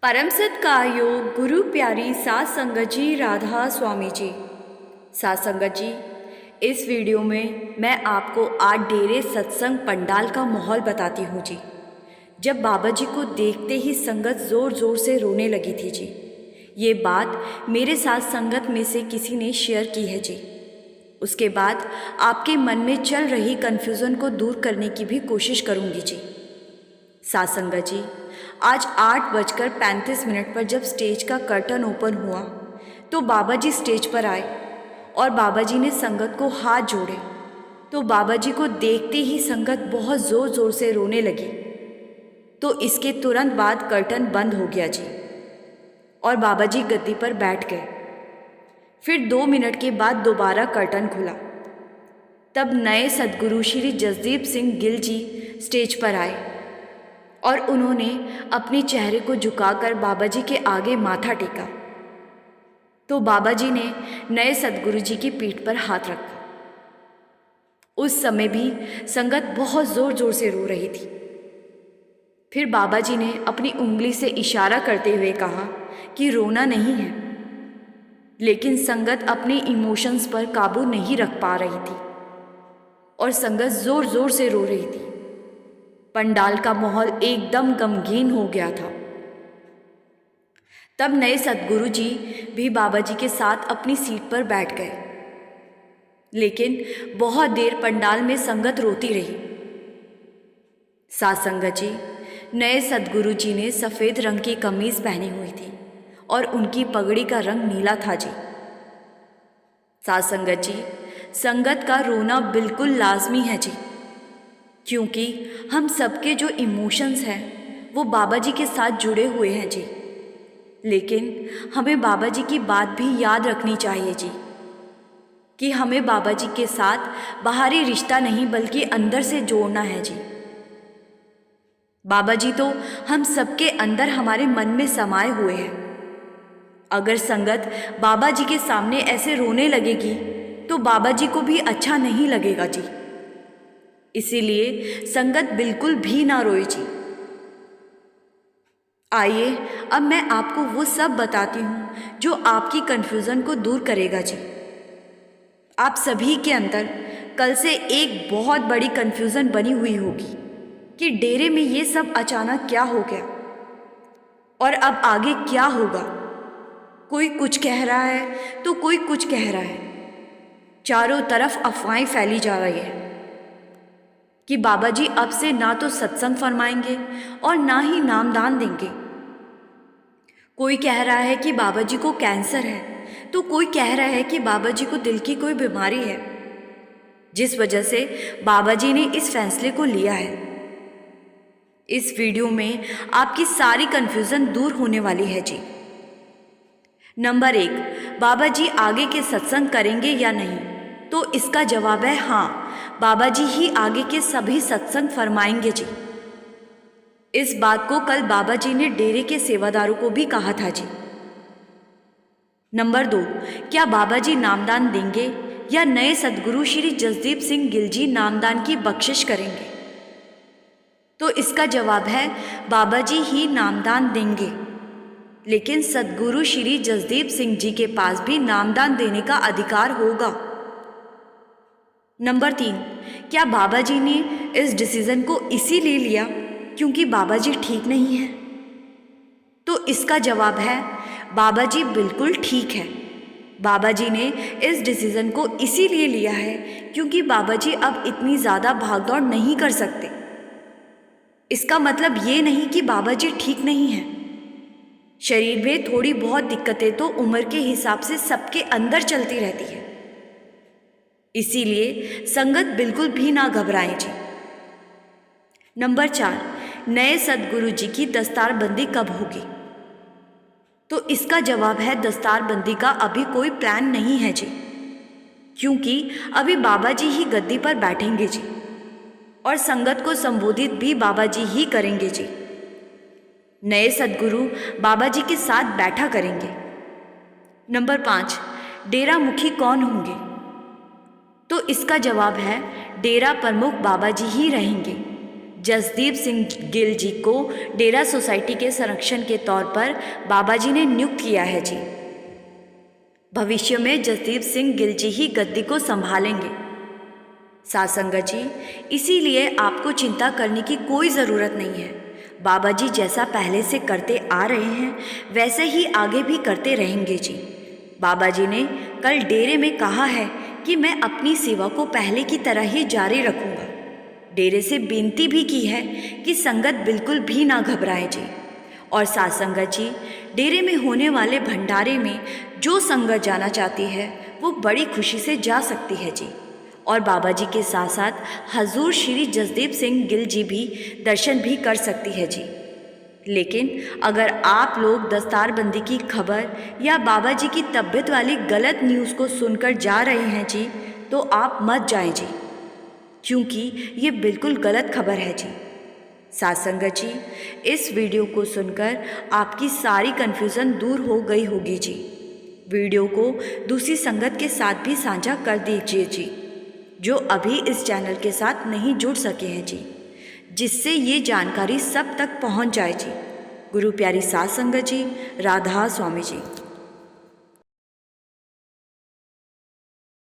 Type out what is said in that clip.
परम सत्कारयोग गुरु प्यारी सात संगत जी राधा स्वामी जी। सात संगत जी, इस वीडियो में मैं आपको आज डेरे सत्संग पंडाल का माहौल बताती हूँ जी। जब बाबा जी को देखते ही संगत ज़ोर ज़ोर से रोने लगी थी जी। ये बात मेरे साथ संगत में से किसी ने शेयर की है जी। उसके बाद आपके मन में चल रही कन्फ्यूज़न को दूर करने की भी कोशिश करूँगी जी। सात संगत जी, आज 8:35 पर जब स्टेज का कर्टन ओपन हुआ तो बाबा जी स्टेज पर आए और बाबा जी ने संगत को हाथ जोड़े तो बाबा जी को देखते ही संगत बहुत ज़ोर ज़ोर से रोने लगी। तो इसके तुरंत बाद कर्टन बंद हो गया जी और बाबा जी गद्दी पर बैठ गए। फिर 2 मिनट के बाद दोबारा कर्टन खुला। तब नए सद्गुरु श्री जसदीप सिंह गिल जी स्टेज पर आए और उन्होंने अपने चेहरे को झुकाकर बाबा जी के आगे माथा टेका। तो बाबा जी ने नए सद्गुरु जी की पीठ पर हाथ रखा। उस समय भी संगत बहुत ज़ोर ज़ोर से रो रही थी। फिर बाबा जी ने अपनी उंगली से इशारा करते हुए कहा कि रोना नहीं है, लेकिन संगत अपने इमोशंस पर काबू नहीं रख पा रही थी और संगत ज़ोर ज़ोर से रो रही थी। पंडाल का माहौल एकदम गमगीन हो गया था। तब नए सद्गुरु जी भी बाबा जी के साथ अपनी सीट पर बैठ गए, लेकिन बहुत देर पंडाल में संगत रोती रही। सात संगत जी, नए सद्गुरु जी ने सफ़ेद रंग की कमीज़ पहनी हुई थी और उनकी पगड़ी का रंग नीला था जी। सात संगत जी, संगत का रोना बिल्कुल लाजमी है जी, क्योंकि हम सबके जो इमोशंस हैं वो बाबा जी के साथ जुड़े हुए हैं जी। लेकिन हमें बाबा जी की बात भी याद रखनी चाहिए जी कि हमें बाबा जी के साथ बाहरी रिश्ता नहीं बल्कि अंदर से जोड़ना है जी। बाबा जी तो हम सबके अंदर हमारे मन में समाये हुए हैं। अगर संगत बाबा जी के सामने ऐसे रोने लगेगी तो बाबा जी को भी अच्छा नहीं लगेगा जी। इसीलिए संगत बिल्कुल भी ना रोए जी। आइए अब मैं आपको वो सब बताती हूँ जो आपकी कन्फ्यूज़न को दूर करेगा जी। आप सभी के अंदर कल से एक बहुत बड़ी कन्फ्यूज़न बनी हुई होगी कि डेरे में ये सब अचानक क्या हो गया और अब आगे क्या होगा। कोई कुछ कह रहा है तो कोई कुछ कह रहा है। चारों तरफ अफवाहें फैली जा रही है कि बाबा जी अब से ना तो सत्संग फरमाएंगे और ना ही नामदान देंगे। कोई कह रहा है कि बाबा जी को कैंसर है तो कोई कह रहा है कि बाबा जी को दिल की कोई बीमारी है, जिस वजह से बाबा जी ने इस फैसले को लिया है। इस वीडियो में आपकी सारी कन्फ्यूज़न दूर होने वाली है जी। नंबर 1, बाबा जी आगे के सत्संग करेंगे या नहीं? तो इसका जवाब है हाँ, बाबा जी ही आगे के सभी सत्संग फरमाएंगे जी। इस बात को कल बाबा जी ने डेरे के सेवादारों को भी कहा था जी। नंबर 2, क्या बाबा जी नामदान देंगे या नए सद्गुरु श्री जसदीप सिंह गिल जी नामदान की बख्शिश करेंगे? तो इसका जवाब है बाबा जी ही नामदान देंगे, लेकिन सद्गुरु श्री जसदीप सिंह जी के पास भी नामदान देने का अधिकार होगा। नंबर 3, क्या बाबा जी ने इस डिसीज़न को इसीलिए लिया क्योंकि बाबा जी ठीक नहीं है? तो इसका जवाब है बाबा जी बिल्कुल ठीक है। बाबा जी ने इस डिसीज़न को इसीलिए लिया है क्योंकि बाबा जी अब इतनी ज़्यादा भागदौड़ नहीं कर सकते। इसका मतलब ये नहीं कि बाबा जी ठीक नहीं हैं। शरीर में थोड़ी बहुत दिक्कतें तो उम्र के हिसाब से सबके अंदर चलती रहती है। इसीलिए संगत बिल्कुल भी ना घबराएं जी। नंबर 4, नए सद्गुरु जी की दस्तारबंदी कब होगी? तो इसका जवाब है दस्तारबंदी का अभी कोई प्लान नहीं है जी, क्योंकि अभी बाबा जी ही गद्दी पर बैठेंगे जी और संगत को संबोधित भी बाबा जी ही करेंगे जी। नए सद्गुरु बाबा जी के साथ बैठा करेंगे। नंबर 5, डेरा मुखी कौन होंगे? तो इसका जवाब है डेरा प्रमुख बाबा जी ही रहेंगे, जसदीप सिंह गिल जी को डेरा सोसाइटी के संरक्षण के तौर पर बाबा जी ने नियुक्त किया है जी। भविष्य में जसदीप सिंह गिल जी ही गद्दी को संभालेंगे। साध संगत जी, इसीलिए आपको चिंता करने की कोई ज़रूरत नहीं है। बाबा जी जैसा पहले से करते आ रहे हैं वैसे ही आगे भी करते रहेंगे जी। बाबा जी ने कल डेरे में कहा है कि मैं अपनी सेवा को पहले की तरह ही जारी रखूंगा। डेरे से बेनती भी की है कि संगत बिल्कुल भी ना घबराए जी। और साध संगत जी, डेरे में होने वाले भंडारे में जो संगत जाना चाहती है वो बड़ी खुशी से जा सकती है जी। और बाबा जी के साथ साथ हजूर श्री जसदीप सिंह गिल जी भी दर्शन भी कर सकती है जी। लेकिन अगर आप लोग दस्तारबंदी की खबर या बाबा जी की तबीयत वाली गलत न्यूज़ को सुनकर जा रहे हैं जी, तो आप मत जाएं जी, क्योंकि ये बिल्कुल गलत खबर है जी। साध संगत जी, इस वीडियो को सुनकर आपकी सारी कन्फ्यूज़न दूर हो गई होगी जी। वीडियो को दूसरी संगत के साथ भी साझा कर दीजिए जी, जो अभी इस चैनल के साथ नहीं जुड़ सके हैं जी, जिससे ये जानकारी सब तक पहुंच जाए जी। गुरु प्यारी साध संगत जी, राधा स्वामी जी।